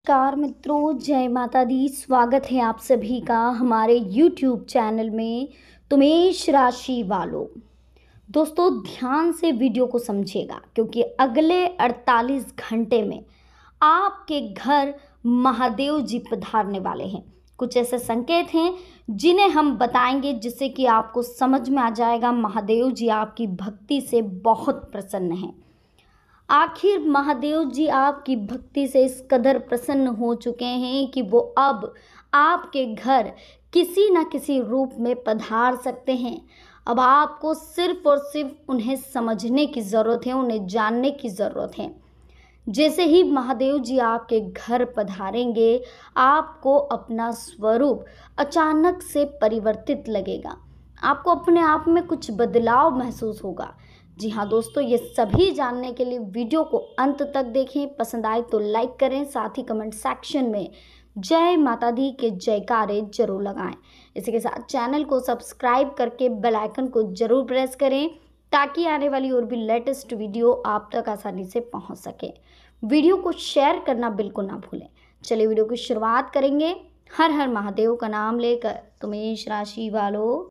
नमस्कार मित्रों, जय माता दी। स्वागत है आप सभी का हमारे YouTube चैनल में तुमेश राशि वालों। दोस्तों ध्यान से वीडियो को समझिएगा क्योंकि अगले 48 घंटे में आपके घर महादेव जी पधारने वाले हैं। कुछ ऐसे संकेत हैं जिन्हें हम बताएंगे जिससे कि आपको समझ में आ जाएगा महादेव जी आपकी भक्ति से बहुत प्रसन्न हैं। आखिर महादेव जी आपकी भक्ति से इस कदर प्रसन्न हो चुके हैं कि वो अब आपके घर किसी न किसी रूप में पधार सकते हैं। अब आपको सिर्फ और सिर्फ उन्हें समझने की ज़रूरत है, उन्हें जानने की ज़रूरत है। जैसे ही महादेव जी आपके घर पधारेंगे, आपको अपना स्वरूप अचानक से परिवर्तित लगेगा। आपको अपने आप में कुछ बदलाव महसूस होगा। जी हाँ दोस्तों, ये सभी जानने के लिए वीडियो को अंत तक देखें। पसंद आए तो लाइक करें, साथ ही कमेंट सेक्शन में जय माता दी के जयकारे जरूर लगाएं। इसी के साथ चैनल को सब्सक्राइब करके बेल आइकन को जरूर प्रेस करें ताकि आने वाली और भी लेटेस्ट वीडियो आप तक आसानी से पहुंच सके। वीडियो को शेयर करना बिल्कुल ना भूलें। चलिए वीडियो की शुरुआत करेंगे हर हर महादेव का नाम लेकर। तुमेश राशि वालों,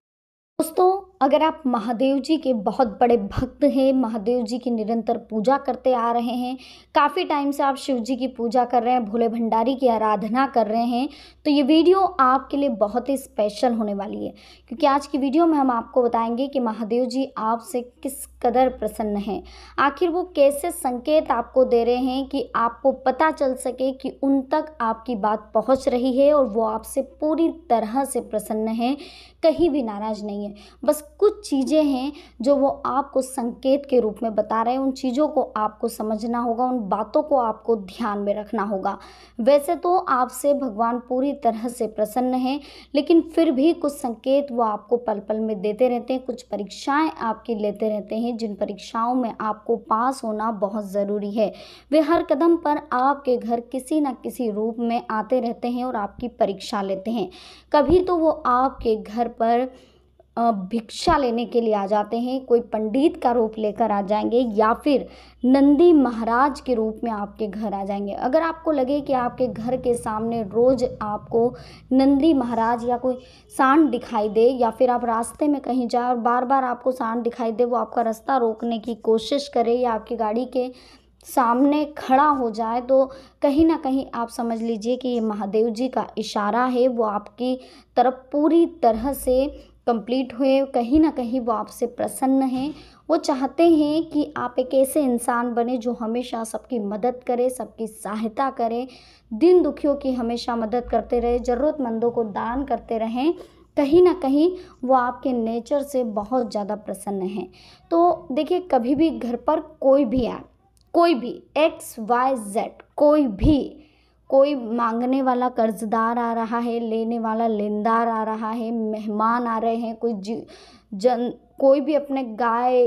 दोस्तों अगर आप महादेव जी के बहुत बड़े भक्त हैं, महादेव जी की निरंतर पूजा करते आ रहे हैं, काफ़ी टाइम से आप शिव जी की पूजा कर रहे हैं, भोले भंडारी की आराधना कर रहे हैं, तो ये वीडियो आपके लिए बहुत ही स्पेशल होने वाली है। क्योंकि आज की वीडियो में हम आपको बताएंगे कि महादेव जी आपसे किस कदर प्रसन्न हैं। आखिर वो कैसे संकेत आपको दे रहे हैं कि आपको पता चल सके कि उन तक आपकी बात पहुंच रही है और वो आपसे पूरी तरह से प्रसन्न है, कहीं भी नाराज़ नहीं है। बस कुछ चीज़ें हैं जो वो आपको संकेत के रूप में बता रहे हैं। उन चीज़ों को आपको समझना होगा, उन बातों को आपको ध्यान में रखना होगा। वैसे तो आपसे भगवान पूरी तरह से प्रसन्न हैं, लेकिन फिर भी कुछ संकेत वो आपको पल पल में देते रहते हैं। कुछ परीक्षाएं आपकी लेते रहते हैं, जिन परीक्षाओं में आपको पास होना बहुत ज़रूरी है। वे हर कदम पर आपके घर किसी न किसी रूप में आते रहते हैं और आपकी परीक्षा लेते हैं। कभी तो वो आपके घर पर भिक्षा लेने के लिए आ जाते हैं, कोई पंडित का रूप लेकर आ जाएंगे, या फिर नंदी महाराज के रूप में आपके घर आ जाएंगे। अगर आपको लगे कि आपके घर के सामने रोज़ आपको नंदी महाराज या कोई सांड दिखाई दे, या फिर आप रास्ते में कहीं जाए और बार बार आपको सांड दिखाई दे, वो आपका रास्ता रोकने की कोशिश करे या आपकी गाड़ी के सामने खड़ा हो जाए, तो कहीं ना कहीं आप समझ लीजिए कि ये महादेव जी का इशारा है। वो आपकी तरफ पूरी तरह से कंप्लीट हुए, कहीं ना कहीं वो आपसे प्रसन्न हैं। वो चाहते हैं कि आप एक ऐसे इंसान बने जो हमेशा सबकी मदद करे, सबकी सहायता करे, दिन दुखियों की हमेशा मदद करते रहे, ज़रूरतमंदों को दान करते रहें। कहीं ना कहीं वो आपके नेचर से बहुत ज़्यादा प्रसन्न हैं। तो देखिए, कभी भी घर पर कोई भी आए, कोई भी XYZ, कोई मांगने वाला कर्जदार आ रहा है, लेने वाला लेनदार आ रहा है, मेहमान आ रहे हैं, कोई भी अपने गाय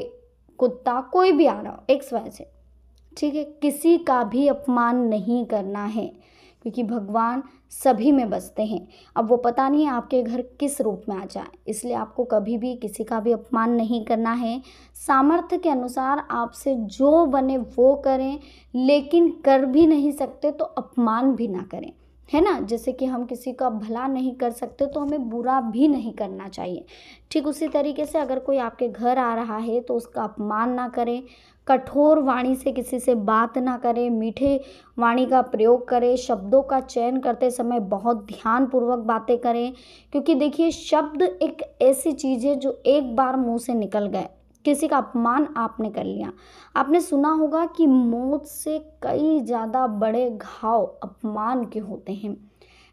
कुत्ता कोई भी आ रहा हो, XYZ, ठीक है, किसी का भी अपमान नहीं करना है क्योंकि भगवान सभी में बसते हैं। अब वो पता नहीं आपके घर किस रूप में आ जाए, इसलिए आपको कभी भी किसी का भी अपमान नहीं करना है। सामर्थ्य के अनुसार आपसे जो बने वो करें, लेकिन कर भी नहीं सकते तो अपमान भी ना करें, है ना। जैसे कि हम किसी का भला नहीं कर सकते तो हमें बुरा भी नहीं करना चाहिए। ठीक उसी तरीके से अगर कोई आपके घर आ रहा है तो उसका अपमान ना करें, कठोर वाणी से किसी से बात ना करें, मीठे वाणी का प्रयोग करें, शब्दों का चयन करते समय बहुत ध्यानपूर्वक बातें करें। क्योंकि देखिए, शब्द एक ऐसी चीज़ है जो एक बार मुंह से निकल गए, किसी का अपमान आपने कर लिया। आपने सुना होगा कि मौत से कई ज़्यादा बड़े घाव अपमान के होते हैं।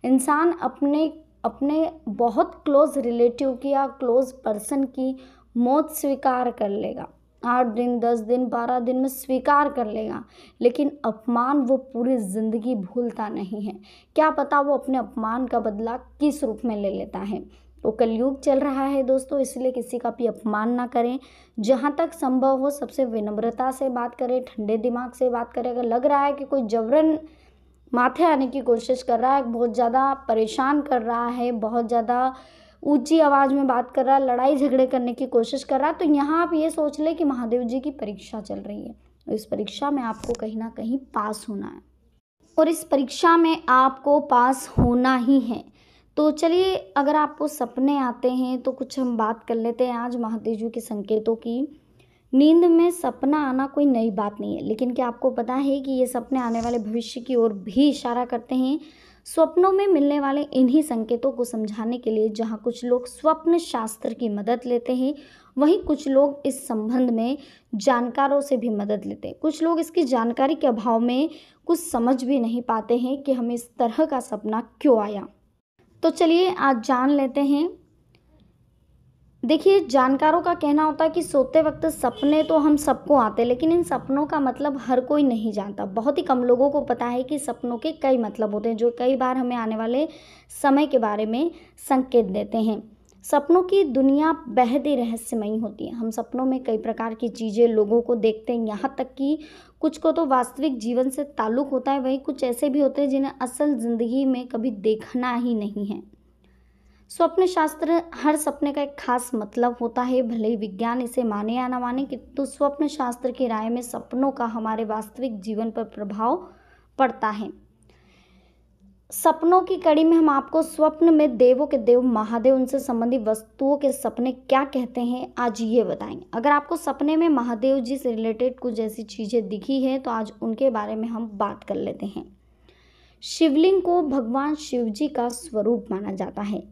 इंसान अपने अपने बहुत क्लोज रिलेटिव की या क्लोज पर्सन की मौत स्वीकार कर लेगा, 8 दिन 10 दिन 12 दिन में स्वीकार कर लेगा, लेकिन अपमान वो पूरी ज़िंदगी भूलता नहीं है। क्या पता वो अपने अपमान का बदला किस रूप में ले लेता है। तो कलयुग चल रहा है दोस्तों, इसलिए किसी का भी अपमान ना करें। जहाँ तक संभव हो सबसे विनम्रता से बात करें, ठंडे दिमाग से बात करें। अगर लग रहा है कि कोई जबरन माथे आने की कोशिश कर रहा है, बहुत ज़्यादा परेशान कर रहा है, बहुत ज़्यादा ऊंची आवाज़ में बात कर रहा है, लड़ाई झगड़े करने की कोशिश कर रहा है, तो यहाँ आप ये सोच लें कि महादेव जी की परीक्षा चल रही है। इस परीक्षा में आपको कहीं ना कहीं पास होना है। और इस परीक्षा में आपको पास होना ही है। तो चलिए, अगर आपको सपने आते हैं तो कुछ हम बात कर लेते हैं आज महादेव जी के संकेतों की। नींद में सपना आना कोई नई बात नहीं है, लेकिन क्या आपको पता है कि ये सपने आने वाले भविष्य की ओर भी इशारा करते हैं। स्वप्नों में मिलने वाले इन्हीं संकेतों को समझाने के लिए जहाँ कुछ लोग स्वप्न शास्त्र की मदद लेते हैं, वहीं कुछ लोग इस संबंध में जानकारों से भी मदद लेते हैं। कुछ लोग इसकी जानकारी के अभाव में कुछ समझ भी नहीं पाते हैं कि हमें इस तरह का सपना क्यों आया। तो चलिए आज जान लेते हैं। देखिए, जानकारों का कहना होता है कि सोते वक्त सपने तो हम सबको आते हैं, लेकिन इन सपनों का मतलब हर कोई नहीं जानता। बहुत ही कम लोगों को पता है कि सपनों के कई मतलब होते हैं, जो कई बार हमें आने वाले समय के बारे में संकेत देते हैं। सपनों की दुनिया बेहद ही रहस्यमयी होती है। हम सपनों में कई प्रकार की चीज़ें, लोगों को देखते हैं, यहाँ तक कि कुछ को तो वास्तविक जीवन से ताल्लुक़ होता है, वहीं कुछ ऐसे भी होते हैं जिन्हें असल ज़िंदगी में कभी देखना ही नहीं है। स्वप्न शास्त्र हर सपने का एक खास मतलब होता है, भले ही विज्ञान इसे माने या ना माने, किंतु स्वप्न शास्त्र की राय में सपनों का हमारे वास्तविक जीवन पर प्रभाव पड़ता है। सपनों की कड़ी में हम आपको स्वप्न में देवों के देव महादेव, उनसे संबंधित वस्तुओं के सपने क्या कहते हैं, आज ये बताएंगे। अगर आपको सपने में महादेव जी से रिलेटेड कुछ ऐसी चीज़ें दिखी है तो आज उनके बारे में हम बात कर लेते हैं। शिवलिंग को भगवान शिव जी का स्वरूप माना जाता है।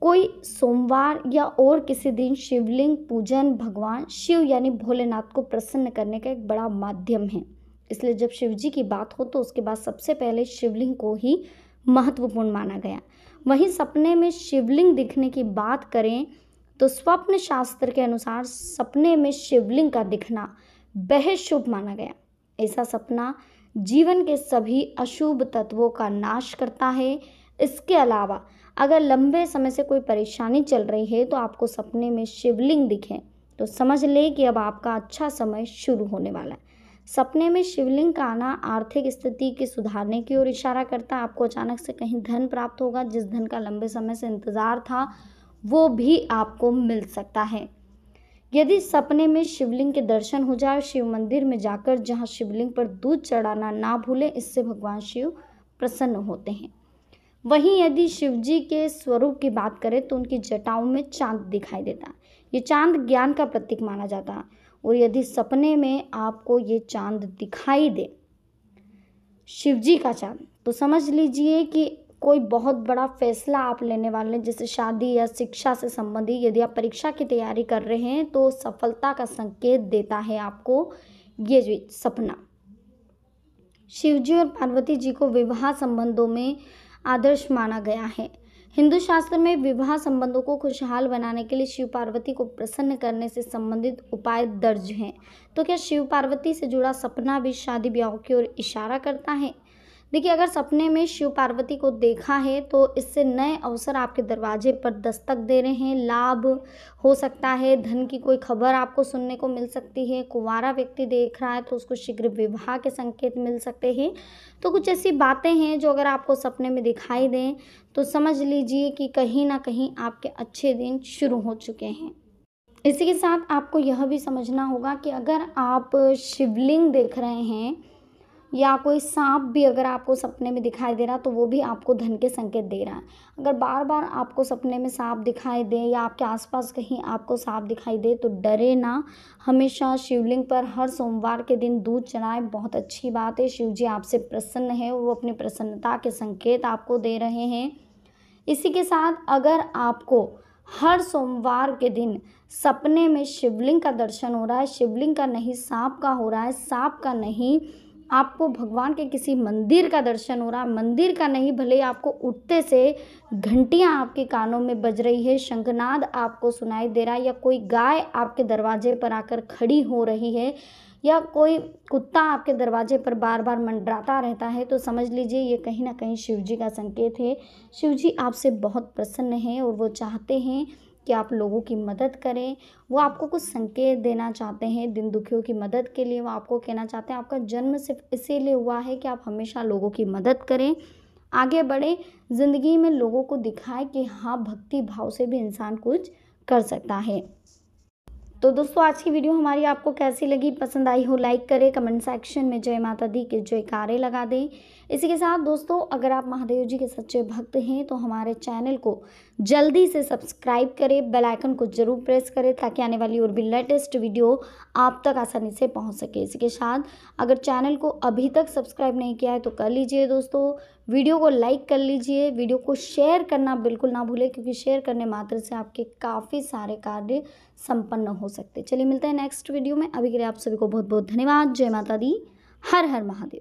कोई सोमवार या और किसी दिन शिवलिंग पूजन भगवान शिव यानी भोलेनाथ को प्रसन्न करने का एक बड़ा माध्यम है। इसलिए जब शिव जी की बात हो तो उसके बाद सबसे पहले शिवलिंग को ही महत्वपूर्ण माना गया। वहीं सपने में शिवलिंग दिखने की बात करें तो स्वप्न शास्त्र के अनुसार सपने में शिवलिंग का दिखना बेहद शुभ माना गया। ऐसा सपना जीवन के सभी अशुभ तत्वों का नाश करता है। इसके अलावा अगर लंबे समय से कोई परेशानी चल रही है तो आपको सपने में शिवलिंग दिखे तो समझ ले कि अब आपका अच्छा समय शुरू होने वाला है। सपने में शिवलिंग का आना आर्थिक स्थिति के सुधारने की ओर इशारा करता है। आपको अचानक से कहीं धन प्राप्त होगा, जिस धन का लंबे समय से इंतज़ार था वो भी आपको मिल सकता है। यदि सपने में शिवलिंग के दर्शन हो जाए, शिव मंदिर में जाकर जहाँ शिवलिंग पर दूध चढ़ाना ना भूलें, इससे भगवान शिव प्रसन्न होते हैं। वहीं यदि शिवजी के स्वरूप की बात करें तो उनकी जटाओं में चांद दिखाई देता है। ये चांद ज्ञान का प्रतीक माना जाता है, और यदि सपने में आपको ये चांद दिखाई दे, शिवजी का चांद, तो समझ लीजिए कि कोई बहुत बड़ा फैसला आप लेने वाले हैं, जैसे शादी या शिक्षा से संबंधित। यदि आप परीक्षा की तैयारी कर रहे हैं तो सफलता का संकेत देता है आपको ये जो सपना। शिवजी और पार्वती जी को विवाह संबंधों में आदर्श माना गया है। हिंदू शास्त्र में विवाह संबंधों को खुशहाल बनाने के लिए शिव पार्वती को प्रसन्न करने से संबंधित उपाय दर्ज हैं। तो क्या शिव पार्वती से जुड़ा सपना भी शादी ब्याह की ओर इशारा करता है? देखिए, अगर सपने में शिव पार्वती को देखा है तो इससे नए अवसर आपके दरवाजे पर दस्तक दे रहे हैं। लाभ हो सकता है, धन की कोई खबर आपको सुनने को मिल सकती है। कुंवारा व्यक्ति देख रहा है तो उसको शीघ्र विवाह के संकेत मिल सकते हैं। तो कुछ ऐसी बातें हैं जो अगर आपको सपने में दिखाई दें तो समझ लीजिए कि कहीं ना कहीं आपके अच्छे दिन शुरू हो चुके हैं। इसी के साथ आपको यह भी समझना होगा कि अगर आप शिवलिंग देख रहे हैं या कोई सांप भी अगर आपको सपने में दिखाई दे रहा तो वो भी आपको धन के संकेत दे रहा है। अगर बार बार आपको सपने में सांप दिखाई दे या आपके आसपास कहीं आपको सांप दिखाई दे तो डरे ना। हमेशा शिवलिंग पर हर सोमवार के दिन दूध चढ़ाएं, बहुत अच्छी बात है। शिव जी आपसे प्रसन्न है, वो अपनी प्रसन्नता के संकेत आपको दे रहे हैं। इसी के साथ अगर आपको हर सोमवार के दिन सपने में शिवलिंग का दर्शन हो रहा है, शिवलिंग का नहीं सांप का हो रहा है, सांप का नहीं, आपको भगवान के किसी मंदिर का दर्शन हो रहा है, मंदिर का नहीं, भले आपको उठते से घंटियां आपके कानों में बज रही है, शंखनाद आपको सुनाई दे रहा है, या कोई गाय आपके दरवाजे पर आकर खड़ी हो रही है, या कोई कुत्ता आपके दरवाजे पर बार बार मंडराता रहता है, तो समझ लीजिए ये कहीं ना कहीं शिव जी का संकेत है। शिव जी आपसे बहुत प्रसन्न हैं और वो चाहते हैं कि आप लोगों की मदद करें। वो आपको कुछ संकेत देना चाहते हैं दिन दुखियों की मदद के लिए। वो आपको कहना चाहते हैं आपका जन्म सिर्फ इसीलिए हुआ है कि आप हमेशा लोगों की मदद करें, आगे बढ़े, ज़िंदगी में लोगों को दिखाए कि हाँ, भक्ति भाव से भी इंसान कुछ कर सकता है। तो दोस्तों आज की वीडियो हमारी आपको कैसी लगी, पसंद आई हो लाइक करें, कमेंट सेक्शन में जय माता दी के जयकारे लगा दें। इसी के साथ दोस्तों अगर आप महादेव जी के सच्चे भक्त हैं तो हमारे चैनल को जल्दी से सब्सक्राइब करें, बेल आइकन को जरूर प्रेस करें ताकि आने वाली और भी लेटेस्ट वीडियो आप तक आसानी से पहुंच सके। इसी के साथ अगर चैनल को अभी तक सब्सक्राइब नहीं किया है तो कर लीजिए दोस्तों, वीडियो को लाइक कर लीजिए, वीडियो को शेयर करना बिल्कुल ना भूलें क्योंकि शेयर करने मात्र से आपके काफ़ी सारे कार्य संपन्न हो सकते। चलिए मिलते हैं नेक्स्ट वीडियो में, अभी के लिए आप सभी को बहुत बहुत धन्यवाद। जय माता दी, हर हर महादेव।